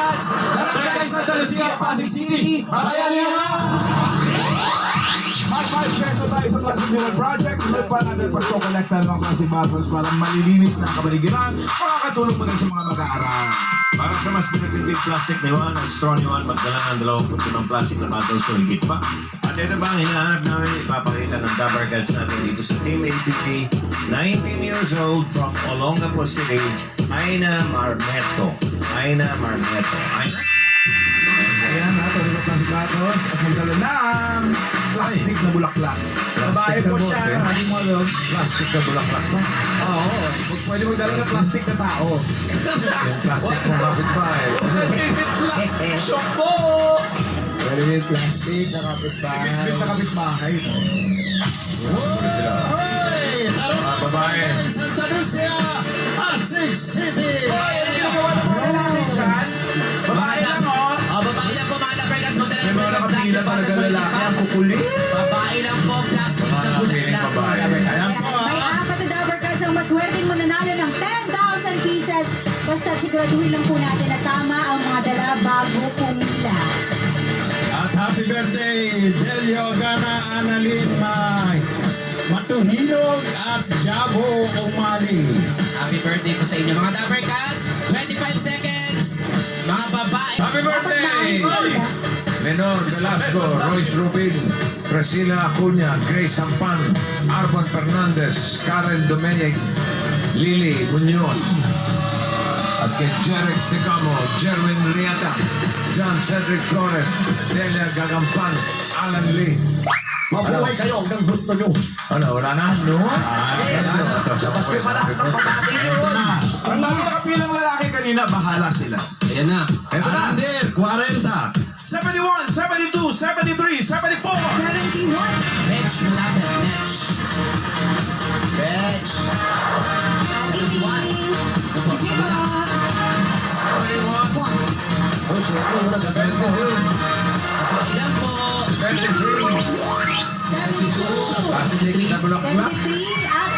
Bayanians! Barangay Santa Lucia, Pasig City! Bayanihan na! Mag-5 shares na tayo sa Plastic Human Project. Tuloy pa natin pagkokolekta ng mga plastic bottles para malilinis na ang kabaligiran. Makakatulong mo rin sa mga mag-aaral. Para sa mas tinatinding plastic ni Juan at straw ni Juan, magdala ng 20 ng plastic na bottles o higit pa. At ito ba ang hinahanap namin? Ipapakita ng Dabber Cats natin dito sa Team APP, 19 years old from Olongapo City, Aina Marmeto. Aina Marmeto. Ayan na, tuloy na plastic bottles at magdala ng plastic na bulaklak. Babae po siya. Hindi mo alam. Plastic na bulaklak ba? Oo. Pwede magdala ng plastic na tao. Yung plastic mo kapitbahay. Shoko! Pwede yung plastic na kapitbahay. Plastic na kapitbahay. Mga babae. Santa Lucia, Pasig City! Hoy, ano ginagawa ng mga lalaki dyan? Babae lang, oh. Babae lang po mga Dabber Cats. Magdala May mga nakapila talaga lalaki. Ang kukulit. Babae lang po, plastic na Mga piling bulaklak. babae. Ayan po May apat na Dabber Cards ang maswerteng mananalo ng 10,000 pieces. Basta siguraduhin lang po natin na tama ang mga dala bago pumila. At happy birthday, Delio Gana Annalyn Matuhinog at Jabo Umali. Happy birthday po sa inyo mga Dabber Cats. 25 seconds. Mga babae. Happy Dapat birthday! maayos sila. Lenor Velasco, Royce Rubin, Priscilla Acuña, Grace Sampan, Arban Fernandez, Karen Domenic, Lily Muñoz. At kay Jerek Tecamo, Jerwin Riata, John Cedric Flores, Delia Gagampan, Alan Lee. Mabuhay kayo hanggang gusto nyo. Ano, wala na? No? Ang mga nakapilang lalaki kanina, bahala sila. Ayan na. Ito na. Ander, 40. 71, 72, 73, 74. 71. Mitch Malapit. Mitch. Betch. Excuse me po. Ilan po? 72. Plastic na bulaklak. 73 at